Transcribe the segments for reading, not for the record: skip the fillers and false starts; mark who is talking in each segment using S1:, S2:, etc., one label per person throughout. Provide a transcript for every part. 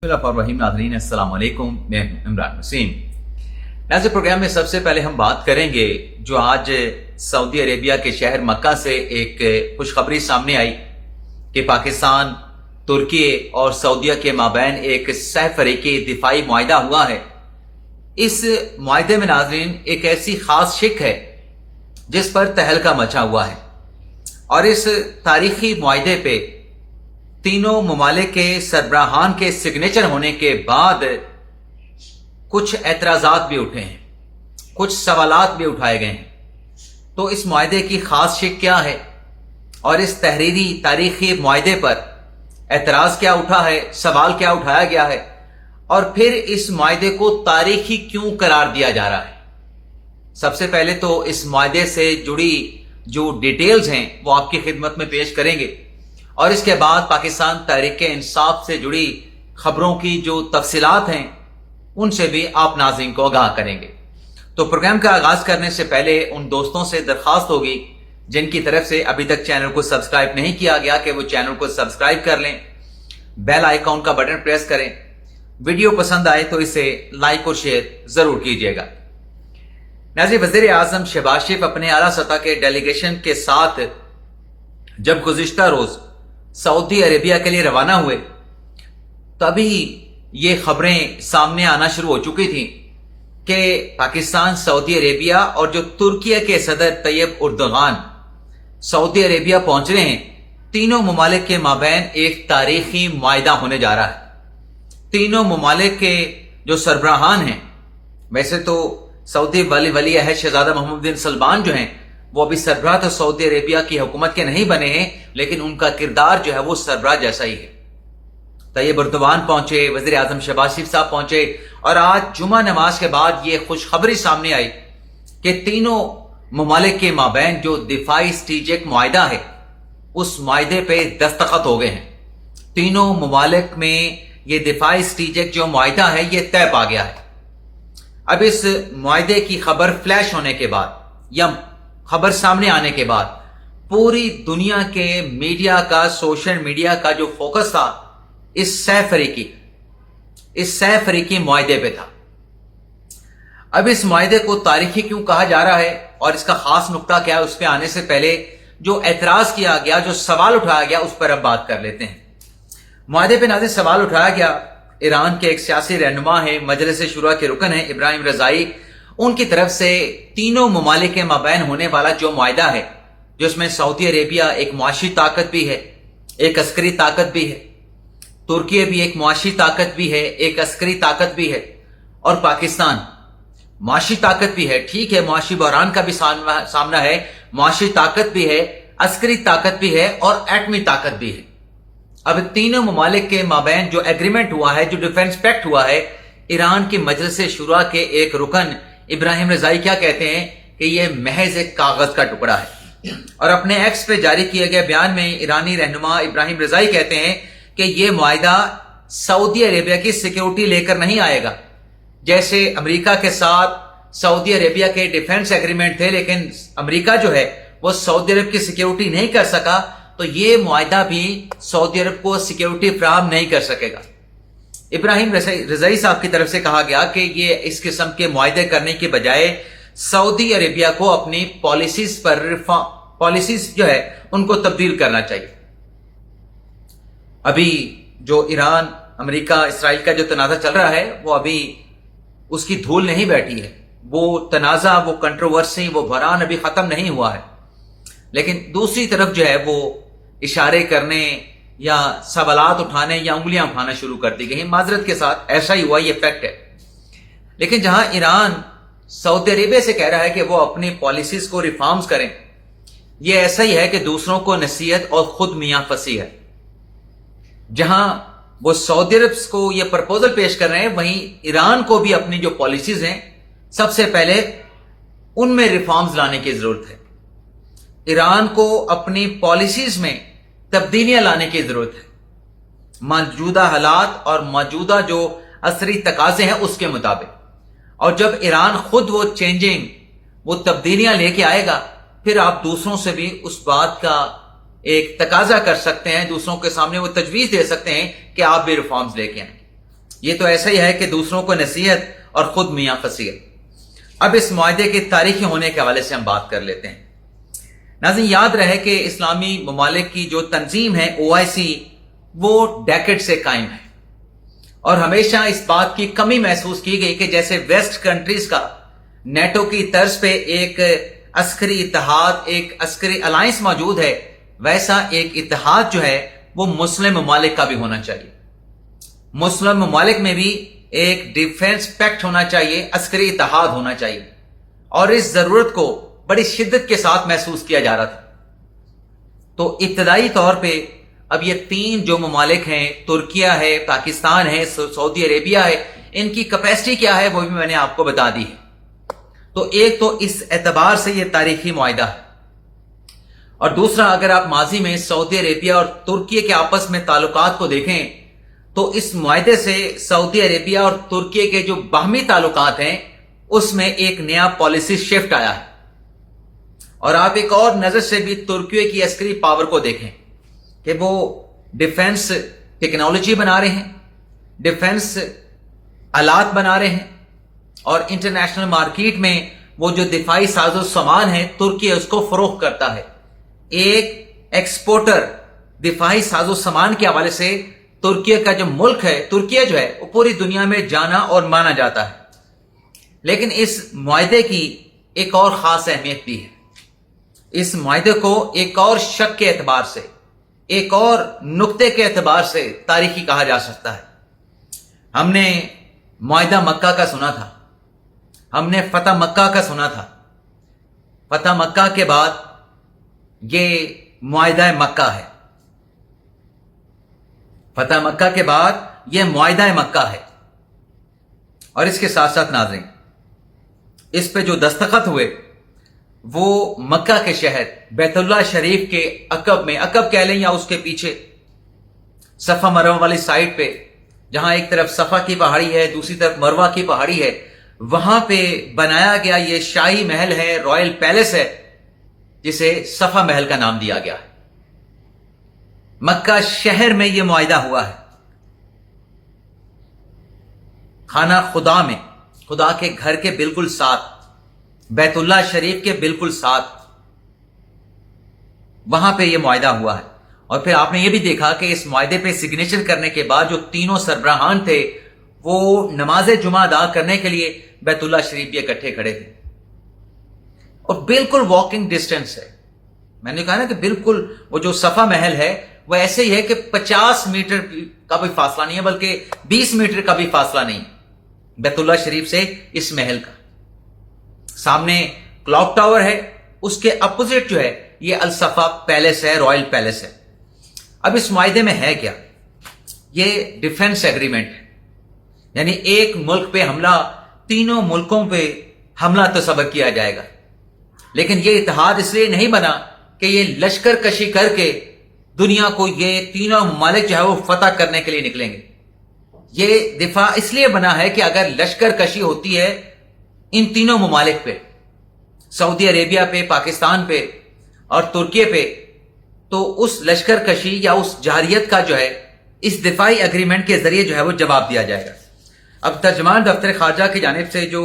S1: नाज़रीन अस्सलाम वालेकुम, मैं इमरान वसीम। नाज़रीन, प्रोग्राम में सबसे पहले हम बात करेंगे जो आज सऊदी अरेबिया के शहर मक्का से एक खुशखबरी सामने आई कि पाकिस्तान, तुर्की और सऊदीया के माबैन एक सह फरीकी दिफाई मुआहिदा हुआ है। इस मुआहिदे में नाज़रीन एक ऐसी खास शिक है जिस पर तहलका मचा हुआ है और इस तारीखी मुआहिदे पे तीनों ममालिक के सरबराहान के सिग्नेचर होने के बाद कुछ एतराजात भी उठे हैं, कुछ सवालात भी उठाए गए हैं। तो इस मुआहिदे की खास शिक क्या है और इस तहरीरी तारीखी मुआहिदे पर एतराज क्या उठा है, सवाल क्या उठाया गया है और फिर इस मुआहिदे को तारीखी क्यों करार दिया जा रहा है। सबसे पहले तो इस मुआहिदे से जुड़ी जो डिटेल्स हैं वो आपकी खिदमत में पेश करेंगे और इसके बाद पाकिस्तान तहरीक इंसाफ से जुड़ी खबरों की जो तफसीलात हैं उनसे भी आप नाज़रीन को आगाह करेंगे। तो प्रोग्राम का आगाज करने से पहले उन दोस्तों से दरखास्त होगी जिनकी तरफ से अभी तक चैनल को सब्सक्राइब नहीं किया गया कि वो चैनल को सब्सक्राइब कर लें, बेल आइकॉन का बटन प्रेस करें, वीडियो पसंद आए तो इसे लाइक और शेयर जरूर कीजिएगा। नाज़रीन, वज़ीर आज़म शहबाज शरीफ अपने आला सतह के डेलीगेशन के साथ जब गुज़िश्ता रोज सऊदी अरेबिया के लिए रवाना हुए तभी ये खबरें सामने आना शुरू हो चुकी थी कि पाकिस्तान, सऊदी अरेबिया और जो तुर्की के सदर तैयब उर्दगान सऊदी अरेबिया पहुंच रहे हैं। तीनों ममालिक के माबैन एक तारीखी मुआहिदा होने जा रहा है। तीनों ममालिक के जो सरबराहान हैं, वैसे तो सऊदी वली अहद शहजादा मोहम्मद बिन सलमान जो हैं वो अभी सरबराह तो सऊदी अरेबिया की हुकूमत के नहीं बने हैं, लेकिन उनका किरदार जो है वो सरबराह जैसा ही है। तैयब उर्दगान पहुंचे, वज़ीर आज़म शहबाज शरीफ साहब पहुंचे और आज जुमा नमाज के बाद ये खुशखबरी सामने आई कि तीनों ममालिक के माबैन जो दिफाई स्ट्रेटेजिक मुआहिदा है उस मुआहिदे पे दस्तखत हो गए हैं। तीनों ममालिक में ये दिफाई स्ट्रेटेजिक जो मुआहिदा है ये तय पा गया है। अब इस मुआहिदे की खबर फ्लैश होने के बाद या खबर सामने आने के बाद पूरी दुनिया के मीडिया का, सोशल मीडिया का जो फोकस था इस सह फरीकी मुआहिदे पे था। अब इस मुआहिदे को तारीखी क्यों कहा जा रहा है और इसका खास नुक्ता क्या है, उस पर आने से पहले जो एतराज किया गया, जो सवाल उठाया गया, उस पर अब बात कर लेते हैं। मुआहिदे पे नाज़रीन सवाल उठाया गया। ईरान के एक सियासी रहनुमा है, मजलिस शुरा के रुकन है इब्राहिम रजाई, उनकी तरफ से तीनों ममालिक के माबैन होने वाला जो मुआहिदा है जिसमें सऊदी अरेबिया एक मुआशी ताकत भी है, एक अस्करी ताकत भी है, तुर्की भी एक मुआशी ताकत भी है, एक अस्करी ताकत भी है और पाकिस्तान मुआशी ताकत भी है। ठीक है, मुआशी बहरान का भी सामना है, मुआशी ताकत भी है, अस्करी ताकत भी है और एटमी ताकत भी है। अब तीनों ममालिक के माबैन जो एग्रीमेंट हुआ है, जो डिफेंस पैक्ट हुआ है, ईरान की मजलिस शुरा के एक रुकन इब्राहिम रजाई क्या कहते हैं कि यह महज एक कागज का टुकड़ा है और अपने एक्स पे जारी किए गए बयान में ईरानी रहनुमा इब्राहिम रजाई कहते हैं कि यह मुआहिदा सऊदी अरेबिया की सिक्योरिटी लेकर नहीं आएगा। जैसे अमेरिका के साथ सऊदी अरेबिया के डिफेंस एग्रीमेंट थे लेकिन अमेरिका जो है वो सऊदी अरब की सिक्योरिटी नहीं कर सका, तो यह मुआहिदा भी सऊदी अरब को सिक्योरिटी फराहम नहीं कर सकेगा। इब्राहिम रजाई साहब की तरफ से कहा गया कि ये इस किस्म के मुआहिदे करने के बजाय सऊदी अरेबिया को अपनी पॉलिसीज जो है उनको तब्दील करना चाहिए। अभी जो ईरान, अमेरिका, इसराइल का जो तनाज़ा चल रहा है वो अभी उसकी धूल नहीं बैठी है। वो तनाज़ा, वो कंट्रोवर्सी, वो बहरान अभी खत्म नहीं हुआ है, लेकिन दूसरी तरफ जो है वो इशारे करने या सवालात उठाने या उंगलियां उठाना शुरू कर दी गई। माजरत के साथ ऐसा ही हुआ, ये फैक्ट है। लेकिन जहां ईरान सऊदी अरेबिया से कह रहा है कि वो अपनी पॉलिसीज को रिफॉर्म्स करें, ये ऐसा ही है कि दूसरों को नसीहत और खुद मियां फंसी है। जहां वो सऊदी अरब को ये प्रपोजल पेश कर रहे हैं, वहीं ईरान को भी अपनी जो पॉलिसीज हैं सबसे पहले उनमें रिफॉर्म्स लाने की जरूरत है। ईरान को अपनी पॉलिसीज में तब्दीलियां लाने की जरूरत है, मौजूदा हालात और मौजूदा जो असरी तकाजे हैं उसके मुताबिक। और जब ईरान खुद वो चेंजिंग, वो तब्दीलियां लेके आएगा, फिर आप दूसरों से भी उस बात का एक तकाजा कर सकते हैं, दूसरों के सामने वो तजवीज दे सकते हैं कि आप भी रिफॉर्म्स लेके आए। یہ تو ایسا ہی ہے کہ دوسروں کو نصیحت اور خود میاں فصیحت۔ اب اس معاہدے کے تاریخی ہونے کے حوالے سے ہم بات کر لیتے ہیں۔ ناظرین یاد رہے کہ اسلامی ممالک کی جو تنظیم ہے OIC وہ ڈیکیڈ سے قائم ہے، اور ہمیشہ اس بات کی کمی محسوس کی گئی کہ جیسے ویسٹ کنٹریز کا نیٹو کی طرز پہ ایک عسکری اتحاد، ایک عسکری الائنس موجود ہے، ویسا ایک اتحاد جو ہے وہ مسلم ممالک کا بھی ہونا چاہیے۔ مسلم ممالک میں بھی ایک ڈیفنس پیکٹ ہونا چاہیے، عسکری اتحاد ہونا چاہیے، اور اس ضرورت کو بڑی شدت کے ساتھ محسوس کیا جا رہا تھا۔ تو ابتدائی طور پہ اب یہ 3 جو ممالک ہیں، ترکیہ ہے، پاکستان ہے، سعودی عربیہ ہے، ان کی کیپیسٹی کیا ہے وہ بھی میں نے آپ کو بتا دی ہے۔ تو ایک تو اس اعتبار سے یہ تاریخی معاہدہ ہے، اور دوسرا اگر آپ ماضی میں سعودی عربیہ اور ترکیہ کے آپس میں تعلقات کو دیکھیں تو اس معاہدے سے سعودی عربیہ اور ترکیہ کے جو باہمی تعلقات ہیں اس میں ایک نیا پالیسی شفٹ آیا ہے۔ اور آپ ایک اور نظر سے بھی ترکیہ کی عسکری پاور کو دیکھیں کہ وہ ڈیفنس ٹیکنالوجی بنا رہے ہیں، ڈیفنس آلات بنا رہے ہیں، اور انٹرنیشنل مارکیٹ میں وہ جو دفاعی ساز و سامان ہے ترکیہ اس کو فروخت کرتا ہے۔ ایک ایکسپورٹر دفاعی ساز و سامان کے حوالے سے ترکیہ کا جو ملک ہے، ترکیہ جو ہے وہ پوری دنیا میں جانا اور مانا جاتا ہے۔ لیکن اس معاہدے کی ایک اور خاص اہمیت بھی ہے۔ اس معاہدے کو ایک اور شق کے اعتبار سے، ایک اور نقطے کے اعتبار سے تاریخی کہا جا سکتا ہے۔ ہم نے معاہدہ مکہ کا سنا تھا، ہم نے فتح مکہ کا سنا تھا۔ فتح مکہ کے بعد یہ معاہدہ مکہ ہے، فتح مکہ کے بعد یہ معاہدہ مکہ ہے۔ اور اس کے ساتھ ساتھ ناظرین اس پہ جو دستخط ہوئے وہ مکہ کے شہر بیت اللہ شریف کے عقب میں، عقب کہہ لیں یا اس کے پیچھے صفا مروہ والی سائٹ پہ، جہاں ایک طرف صفا کی پہاڑی ہے دوسری طرف مروہ کی پہاڑی ہے، وہاں پہ بنایا گیا یہ شاہی محل ہے، رائل پیلس ہے، جسے صفا محل کا نام دیا گیا ہے۔ مکہ شہر میں یہ معاہدہ ہوا ہے، خانہ خدا میں، خدا کے گھر کے بالکل ساتھ، بیت اللہ شریف کے بالکل ساتھ، وہاں پہ یہ معاہدہ ہوا ہے۔ اور پھر آپ نے یہ بھی دیکھا کہ اس معاہدے پہ سگنیچر کرنے کے بعد جو تینوں سربراہان تھے وہ نماز جمعہ ادا کرنے کے لیے بیت اللہ شریف بھی اکٹھے کھڑے تھے، اور بالکل واکنگ ڈسٹینس ہے۔ میں نے کہا نا کہ بالکل وہ جو صفا محل ہے وہ ایسے ہی ہے کہ 50 میٹر کا بھی فاصلہ نہیں ہے، بلکہ 20 میٹر کا بھی فاصلہ نہیں بیت اللہ شریف سے اس محل کا۔ سامنے کلاک ٹاور ہے، اس کے اپوزٹ جو ہے یہ الصفا پیلس ہے، رائل پیلس ہے۔ اب اس معاہدے میں ہے کیا؟ یہ ڈیفنس ایگریمنٹ ہے، یعنی ایک ملک پہ حملہ، تینوں ملکوں پہ حملہ تصور کیا جائے گا۔ لیکن یہ اتحاد اس لیے نہیں بنا کہ یہ لشکر کشی کر کے دنیا کو یہ تینوں ممالک جو ہے وہ فتح کرنے کے لیے نکلیں گے۔ یہ دفاع اس لیے بنا ہے کہ اگر لشکر کشی ہوتی ہے ان تینوں ممالک پہ، سعودی عربیہ پہ، پاکستان پہ اور ترکیہ پہ، تو اس لشکر کشی یا اس جارحیت کا جو ہے اس دفاعی اگریمنٹ کے ذریعے جو ہے وہ جواب دیا جائے گا۔ اب ترجمان دفتر خارجہ کی جانب سے جو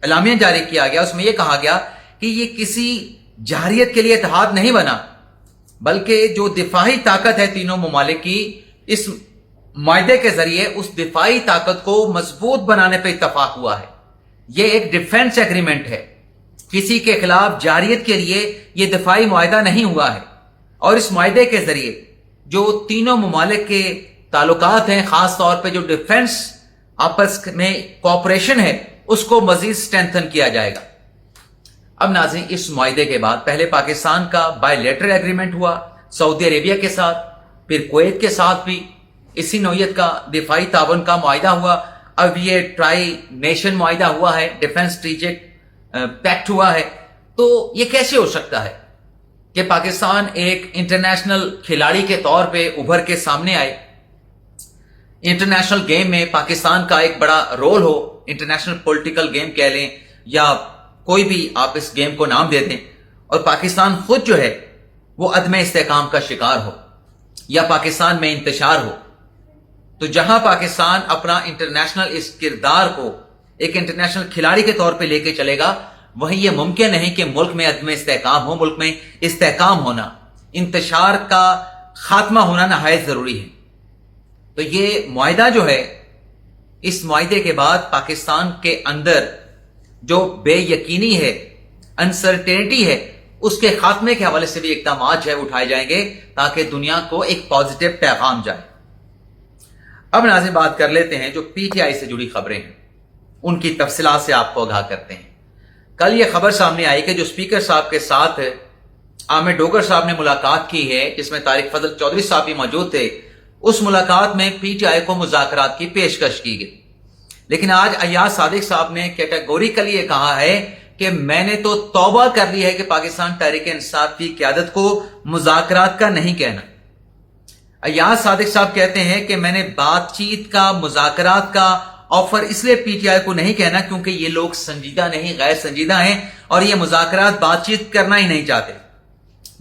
S1: اعلامیہ جاری کیا گیا اس میں یہ کہا گیا کہ یہ کسی جارحیت کے لیے اتحاد نہیں بنا، بلکہ جو دفاعی طاقت ہے تینوں ممالک کی، اس معاہدے کے ذریعے اس دفاعی طاقت کو مضبوط بنانے پہ اتفاق ہوا ہے۔ یہ ایک ڈیفنس ایگریمنٹ ہے، کسی کے خلاف جارحیت کے لیے یہ دفاعی معاہدہ نہیں ہوا ہے۔ اور اس معاہدے کے ذریعے جو تینوں ممالک کے تعلقات ہیں، خاص طور پہ جو ڈیفنس آپس میں کوآپریشن ہے، اس کو مزید سٹرینتھن کیا جائے گا۔ اب ناظرین اس معاہدے کے بعد پہلے پاکستان کا بائی لیٹرل ایگریمنٹ ہوا سعودی عربیہ کے ساتھ، پھر کویت کے ساتھ بھی اسی نوعیت کا دفاعی تعاون کا معاہدہ ہوا۔ اب یہ ٹرائی نیشن معاہدہ ہوا ہے، ڈیفنس اسٹریٹجک پیکٹ ہوا ہے۔ تو یہ کیسے ہو سکتا ہے کہ پاکستان ایک انٹرنیشنل کھلاڑی کے طور پہ ابھر کے سامنے آئے، انٹرنیشنل گیم میں پاکستان کا ایک بڑا رول ہو، انٹرنیشنل پولیٹیکل گیم کہہ لیں یا کوئی بھی آپ اس گیم کو نام دے دیں، اور پاکستان خود جو ہے وہ عدم استحکام کا شکار ہو یا پاکستان میں انتشار ہو۔ तो जहां पाकिस्तान अपना इंटरनेशनल इस किरदार को एक इंटरनेशनल खिलाड़ी के तौर पे लेके चलेगा, वहीं यह मुमकिन नहीं कि मुल्क में अदम इस्तेहकाम हो। मुल्क में इस्तेहकाम होना, इंतशार का खात्मा होना नहायत जरूरी है। तो ये मुआहिदा जो है, इस मुआहिदे के बाद पाकिस्तान के अंदर जो बेयकीनी है, अनसर्टेनिटी है, उसके खात्मे के हवाले से भी इकदाम जो है उठाए जाएंगे ताकि दुनिया को एक पॉजिटिव पैगाम जाए। अब नाज़रीन बात कर लेते हैं जो पीटीआई से जुड़ी खबरें हैं, उनकी तफसीलात से आपको आगाह करते हैं। कल यह खबर सामने आई कि जो स्पीकर साहब के साथ आमिर डोगर साहब ने मुलाकात की है, जिसमें तारिक फजल चौधरी साहब भी मौजूद थे, उस मुलाकात में पीटीआई को मुज़ाकरात की पेशकश की गई। लेकिन आज अय्याज सादिक साहब ने कैटेगोरिकली ये कहा है कि मैंने तो तौबा कर ली है कि पाकिस्तान तहरीक इंसाफ की क़यादत को मुज़ाकरात का नहीं कहना। अय्याज सादिक साहब कहते हैं कि मैंने बातचीत का, मुज़ाकरात का ऑफर इसलिए पीटीआई को नहीं कहना क्योंकि ये लोग संजीदा नहीं, गैर संजीदा हैं और ये मुज़ाकरात बातचीत करना ही नहीं चाहते।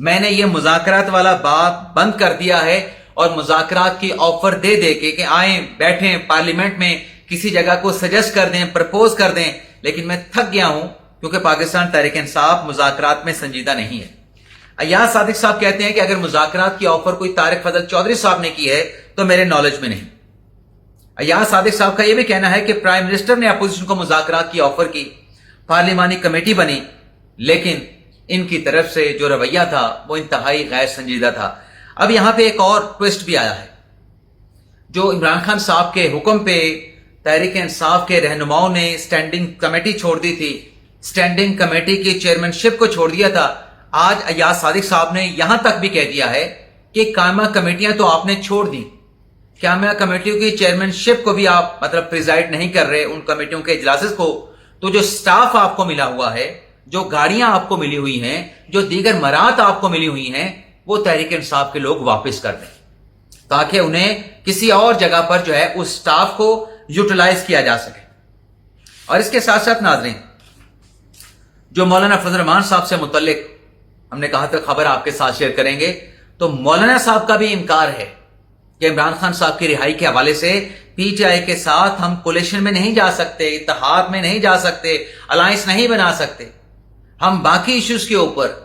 S1: मैंने ये मुज़ाकरात वाला बात बंद कर दिया है और मुज़ाकरात की ऑफर दे दे के आए, बैठें पार्लियामेंट में, किसी जगह को सजेस्ट कर दें, प्रपोज कर दें, लेकिन मैं थक गया हूं क्योंकि पाकिस्तान तहरीक इंसाफ मुज़ाकरात में संजीदा नहीं है। अय्याज सादिक साहब कहते हैं कि अगर मुज़ाकरात की ऑफर कोई तारिक फजल चौधरी साहब ने की है तो मेरे नॉलेज में नहीं। अय्याज सादिक साहब का यह भी कहना है कि प्राइम मिनिस्टर ने अपोजिशन को मुज़ाकरात की ऑफर की, पार्लिमानी कमेटी बनी, लेकिन इनकी तरफ से जो रवैया था वो इंतहाई गैर संजीदा था। अब यहां पे एक और ट्विस्ट भी आया है। जो इमरान खान साहब के हुक्म पे तहरीक इंसाफ के रहनुमाओं ने स्टैंडिंग कमेटी छोड़ दी थी, स्टैंडिंग कमेटी की चेयरमैनशिप को छोड़ दिया था। आज अय्याज सादिक साहब ने यहां तक भी कह दिया है कि कायमा कमेटियां तो आपने छोड़ दी, कायमा कमेटियों की चेयरमैनशिप को भी आप प्रिजाइड नहीं कर रहे, उन कमेटियों के इजलास को। तो जो स्टाफ आपको मिला हुआ है, जो गाड़ियां आपको मिली हुई हैं, जो दीगर मरात आपको मिली हुई हैं, वो तहरीक इंसाफ के लोग वापस कर दें ताकि उन्हें किसी और जगह पर जो है उस स्टाफ को यूटिलाइज किया जा सके। और इसके साथ साथ नाज़रीन, जो मौलाना फजल रहमान साहब से मुतल्लिक हमने कहा था खबर आपके साथ शेयर करेंगे, तो मौलाना साहब का भी इनकार है कि इमरान खान साहब की रिहाई के हवाले से पीटीआई के साथ हम कोलिशन में नहीं जा सकते, इत्तेहाद में नहीं जा सकते, अलायंस नहीं बना सकते। हम बाकी इश्यूज के ऊपर,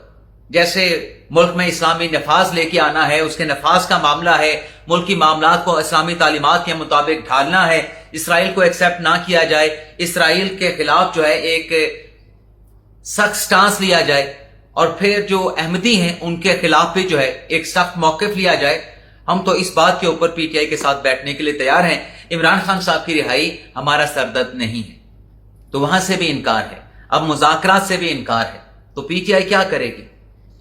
S1: जैसे मुल्क में इस्लामी नफाज लेके आना है, उसके नफाज का मामला है, मुल्क की मामलात को इस्लामी तालीमात के मुताबिक ढालना है, इसराइल को एक्सेप्ट ना किया जाए, इसराइल के खिलाफ जो है एक सख्त स्टांस लिया जाए, और फिर जो अहमदी हैं उनके खिलाफ भी जो है एक सख्त मौक़िफ़ लिया जाए। हम तो इस बात के ऊपर पीटीआई के साथ बैठने के लिए तैयार हैं। इमरान खान साहब की रिहाई हमारा सरदर्द नहीं है। तो वहां से भी इनकार है, अब मुज़ाकरात से भी इनकार है। तो पीटीआई क्या करेगी,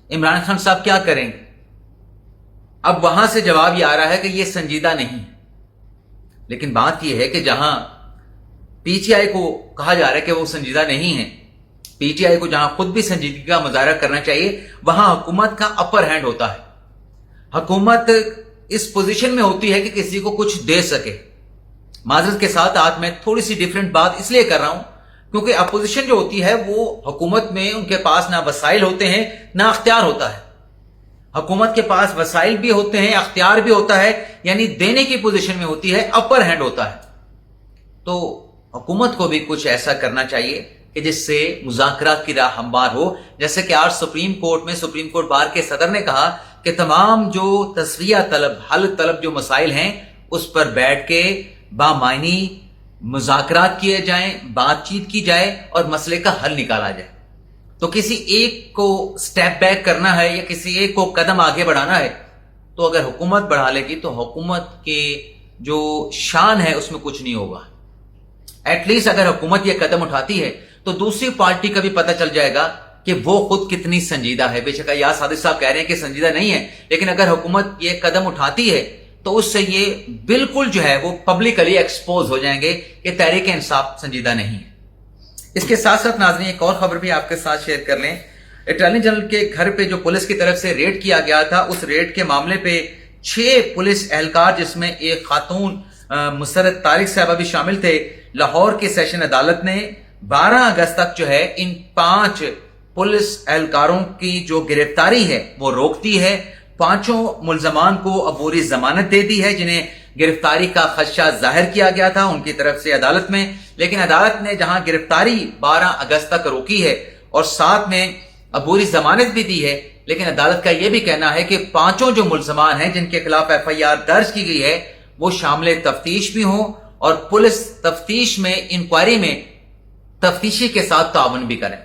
S1: इमरान खान साहब क्या करेंगे? अब वहां से जवाब यह आ रहा है कि यह संजीदा नहीं है। लेकिन बात यह है कि जहां पीटीआई को कहा जा रहा है कि वो संजीदा नहीं है, पीटीआई को जहां खुद भी संजीदगी का मुजाहरा करना चाहिए, वहां हुकूमत का अपर हैंड होता है। हुकूमत इस पोजीशन में होती है कि किसी को कुछ दे सके। माजरत के साथ आज मैं थोड़ी सी डिफरेंट बात इसलिए कर रहा हूं क्योंकि अपोजिशन जो होती है वो हुकूमत में उनके पास ना वसाइल होते हैं ना अख्तियार होता है। हुकूमत के पास वसाइल भी होते हैं, अख्तियार भी होता है, यानी देने की पोजीशन में होती है, अपर हैंड होता है। तो हुकूमत को भी कुछ ऐसा करना चाहिए कि जिससे मुज़ाकरात की राह हमवार हो। जैसे कि आज सुप्रीम कोर्ट बार के सदर ने कहा कि तमाम जो तस्वीया तलब, हल तलब जो मसाइल हैं उस पर बैठ के बामायनी मुज़ाकरात किए जाएं, बातचीत की जाए और मसले का हल निकाला जाए। तो किसी एक को स्टेप बैक करना है या किसी एक को कदम आगे बढ़ाना है, तो अगर हुकूमत बढ़ा लेगी तो हुकूमत के जो शान है उसमें कुछ नहीं होगा। एटलीस्ट अगर हुकूमत ये कदम उठाती है तो दूसरी पार्टी का भी पता चल जाएगा कि वो खुद कितनी संजीदा है। बेशक अय्याज सादिक साहब कह रहे हैं कि संजीदा नहीं है, लेकिन अगर हुकूमत ये कदम उठाती है तो उससे ये बिल्कुल जो है वो पब्लिकली एक्सपोज हो जाएंगे कि तहरीक इंसाफ संजीदा नहीं है। इसके साथ साथ नाज़रीन एक और खबर भी आपके साथ शेयर कर लें। अटॉर्नी जनरल के घर पे जो पुलिस की तरफ से रेड किया गया था, उस रेड के मामले पे 6 पुलिस एहलकार जिसमें एक खातून मुसर्रत तारिक साहबा भी शामिल थे, लाहौर की सेशन अदालत ने 12 अगस्त तक जो है इन 5 पुलिस एहलकारों की जो गिरफ्तारी है वो रोक दी है। پانچوں ملزمان کو عبوری ضمانت دے دی ہے جنہیں گرفتاری کا خدشہ ظاہر کیا گیا تھا ان کی طرف سے عدالت میں، لیکن عدالت نے جہاں گرفتاری 12 اگست تک روکی ہے اور ساتھ میں عبوری ضمانت بھی دی ہے، لیکن عدالت کا یہ بھی کہنا ہے کہ پانچوں جو ملزمان ہیں جن کے خلاف ایف آئی آر درج کی گئی ہے وہ شامل تفتیش بھی ہوں اور پولیس تفتیش میں، انکوائری میں تفتیشی کے ساتھ تعاون بھی کریں۔